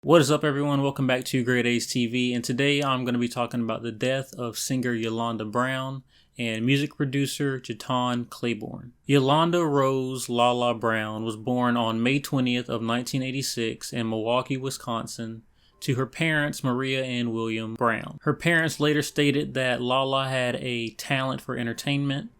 What is up, everyone? Welcome back to graydaystv, and today I'm going to be talking about the death of singer Yolanda Brown and music producer JeTannue Clayborn. Yolanda Rose LaLa Brown was born on May 20th of 1986 in Milwaukee, Wisconsin, to her parents Maria and William Brown. Her parents later stated that LaLa had a talent for entertainment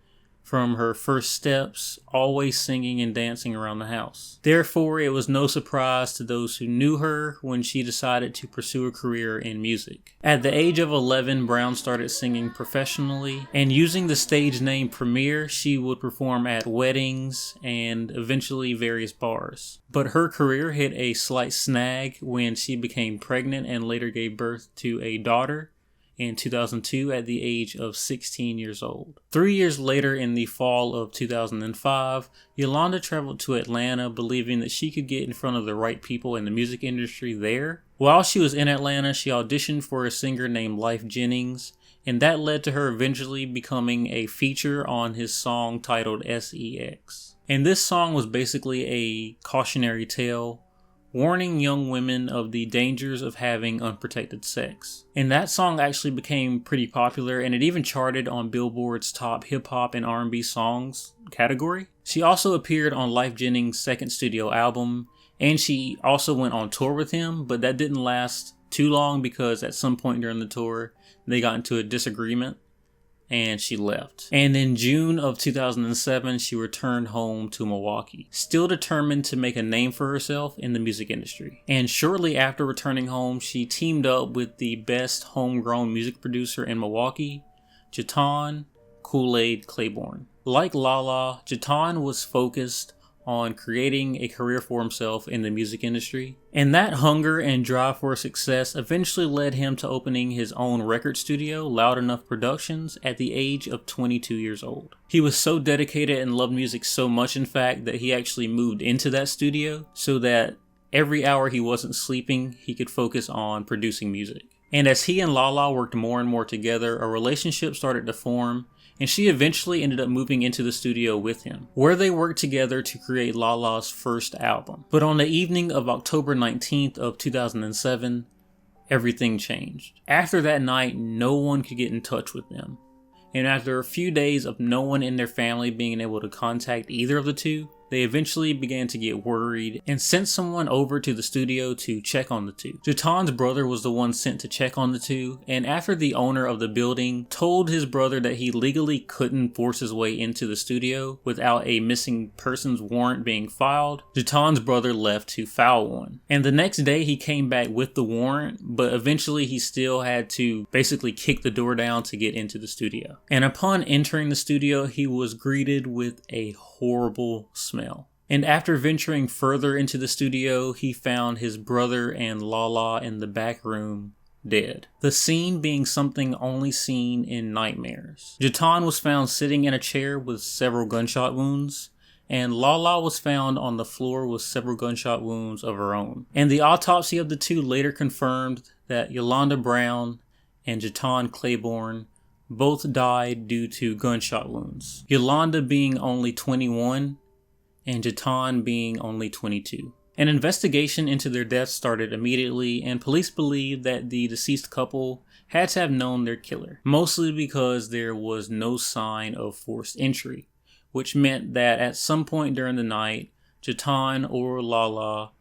from her first steps, always singing and dancing around the house. Therefore, it was no surprise to those who knew her when she decided to pursue a career in music. At the age of 11, Brown started singing professionally, and using the stage name Premier, she would perform at weddings and eventually various bars. But her career hit a slight snag when she became pregnant and later gave birth to a daughter in 2002 at the age of 16 years old. 3 years later, in the fall of 2005, Yolanda traveled to Atlanta believing that she could get in front of the right people in the music industry there. While she was in Atlanta, she auditioned for a singer named Lyfe Jennings, and that led to her eventually becoming a feature on his song titled SEX. And this song was basically a cautionary tale warning young women of the dangers of having unprotected sex. And that song actually became pretty popular, and it even charted on Billboard's top hip-hop and R&B songs category. She also appeared on Lyfe Jennings' second studio album, and she also went on tour with him, but that didn't last too long because at some point during the tour, they got into a disagreement and she left. And in June of 2007, she returned home to Milwaukee, still determined to make a name for herself in the music industry. And shortly after returning home, she teamed up with the best homegrown music producer in Milwaukee, JeTannue Kool-Aid Clayborn. Like LaLa, JeTannue was focused on creating a career for himself in the music industry. And that hunger and drive for success eventually led him to opening his own record studio, Loud Enuff Productionz, at the age of 22 years old. He was so dedicated and loved music so much, in fact, that he actually moved into that studio so that every hour he wasn't sleeping, he could focus on producing music. And as he and LaLa worked more and more together, a relationship started to form, and she eventually ended up moving into the studio with him, where they worked together to create LaLa's first album. But on the evening of October 19th of 2007, everything changed. After that night, no one could get in touch with them. And after a few days of no one in their family being able to contact either of the two, they eventually began to get worried and sent someone over to the studio to check on the two. JeTannue's brother was the one sent to check on the two, and after the owner of the building told his brother that he legally couldn't force his way into the studio without a missing persons warrant being filed, JeTannue's brother left to file one. And the next day he came back with the warrant, but eventually he still had to basically kick the door down to get into the studio. And upon entering the studio, he was greeted with a horrible smell. And after venturing further into the studio, he found his brother and LaLa in the back room, dead. The scene being something only seen in nightmares. JeTannue was found sitting in a chair with several gunshot wounds, and LaLa was found on the floor with several gunshot wounds of her own. And the autopsy of the two later confirmed that Yolanda Brown and JeTannue Clayborn both died due to gunshot wounds, Yolanda being only 21 and JeTannue being only 22. An investigation into their deaths started immediately, and police believed that the deceased couple had to have known their killer, mostly because there was no sign of forced entry, which meant that at some point during the night, JeTannue or LaLa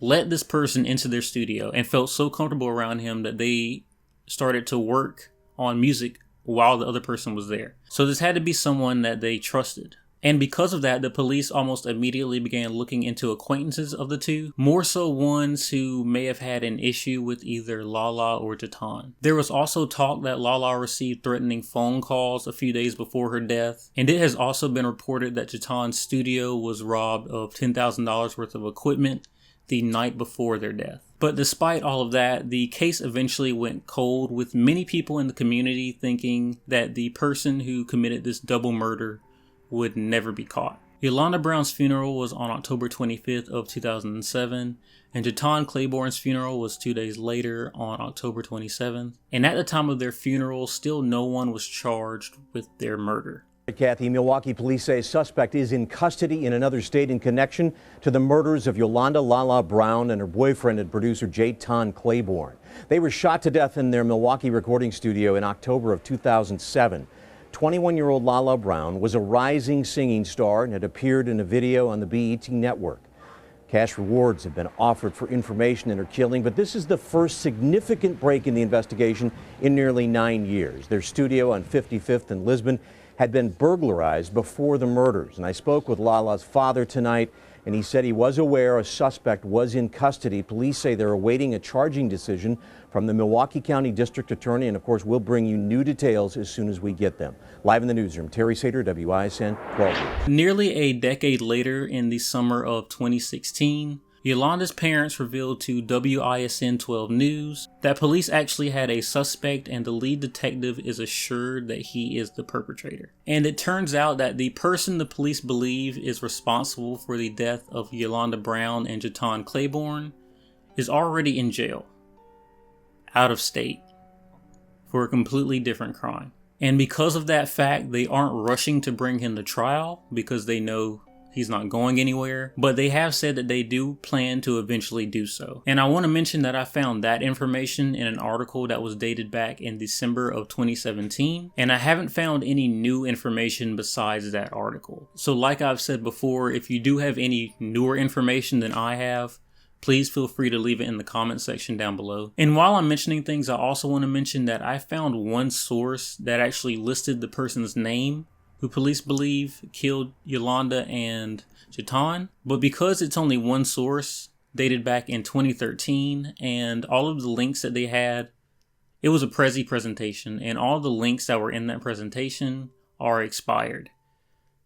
let this person into their studio and felt so comfortable around him that they started to work on music while the other person was there. So this had to be someone that they trusted. And because of that, the police almost immediately began looking into acquaintances of the two, more so ones who may have had an issue with either LaLa or JeTannue. There was also talk that LaLa received threatening phone calls a few days before her death, and it has also been reported that JeTannue's studio was robbed of $10,000 worth of equipment the night before their death. But despite all of that, the case eventually went cold, with many people in the community thinking that the person who committed this double murder would never be caught. Yolanda Brown's funeral was on October 25th of 2007, and JeTannue Clayborn's funeral was 2 days later on October 27th. And at the time of their funeral, still no one was charged with their murder. Kathy, Milwaukee police say a suspect is in custody in another state in connection to the murders of Yolanda "LaLa Brown and her boyfriend and producer JeTannue Clayborn. They were shot to death in their Milwaukee recording studio in October of 2007. 21-year-old LaLa Brown was a rising singing star and had appeared in a video on the BET network. Cash rewards have been offered for information in her killing, but this is the first significant break in the investigation in nearly 9 years. Their studio on 55th and Lisbon had been burglarized before the murders. And I spoke with LaLa's father tonight, and he said he was aware a suspect was in custody. Police say they're awaiting a charging decision from the Milwaukee County District Attorney, and of course we'll bring you new details as soon as we get them. Live in the newsroom, Terry Sater, WISN 12 News. Nearly a decade later, in the summer of 2016, Yolanda's parents revealed to WISN 12 News that police actually had a suspect and the lead detective is assured that he is the perpetrator. And it turns out that the person the police believe is responsible for the death of Yolanda Brown and JeTannue Clayborn is already in jail, out of state, for a completely different crime. And because of that fact, they aren't rushing to bring him to trial because they know he's not going anywhere, but they have said that they do plan to eventually do so. And I want to mention that I found that information in an article that was dated back in December of 2017, and I haven't found any new information besides that article. So like I've said before, if you do have any newer information than I have, please feel free to leave it in the comment section down below. And while I'm mentioning things, I also want to mention that I found one source that actually listed the person's name who police believe killed Yolanda and JeTannue. But because it's only one source, dated back in 2013, and all of the links that they had, it was a Prezi presentation, and all the links that were in that presentation are expired.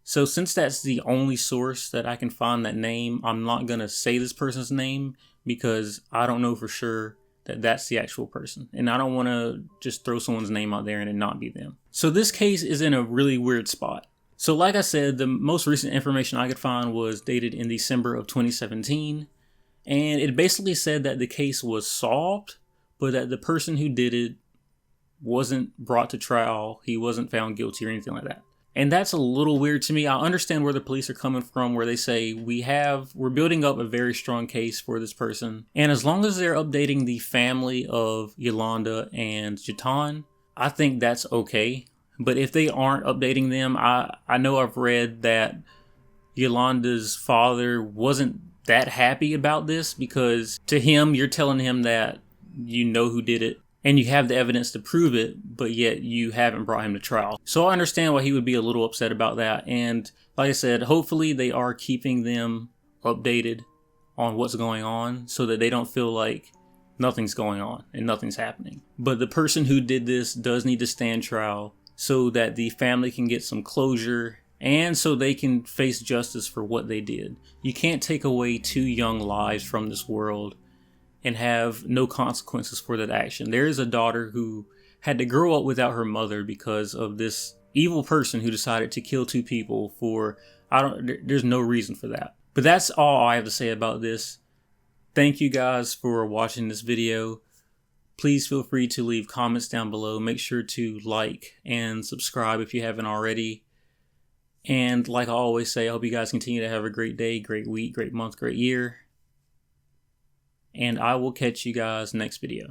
So since that's the only source that I can find that name, I'm not going to say this person's name because I don't know for sure that that's the actual person. And I don't want to just throw someone's name out there and it not be them. So this case is in a really weird spot. So like I said, the most recent information I could find was dated in December of 2017. And it basically said that the case was solved, but that the person who did it wasn't brought to trial. He wasn't found guilty or anything like that. And that's a little weird to me. I understand where the police are coming from, where they say we're building up a very strong case for this person. And as long as they're updating the family of Yolanda and JeTannue, I think that's okay. But if they aren't updating them, I know I've read that Yolanda's father wasn't that happy about this because to him, you're telling him that you know who did it and you have the evidence to prove it, but yet you haven't brought him to trial. So I understand why he would be a little upset about that. And like I said, hopefully they are keeping them updated on what's going on so that they don't feel like nothing's going on and nothing's happening. But the person who did this does need to stand trial so that the family can get some closure and so they can face justice for what they did. You can't take away 2 young lives from this world and have no consequences for that action. There is a daughter who had to grow up without her mother because of this evil person who decided to kill 2 people for, there's no reason for that. But that's all I have to say about this. Thank you guys for watching this video. Please feel free to leave comments down below. Make sure to like and subscribe if you haven't already. And like I always say, I hope you guys continue to have a great day, great week, great month, great year. And I will catch you guys next video.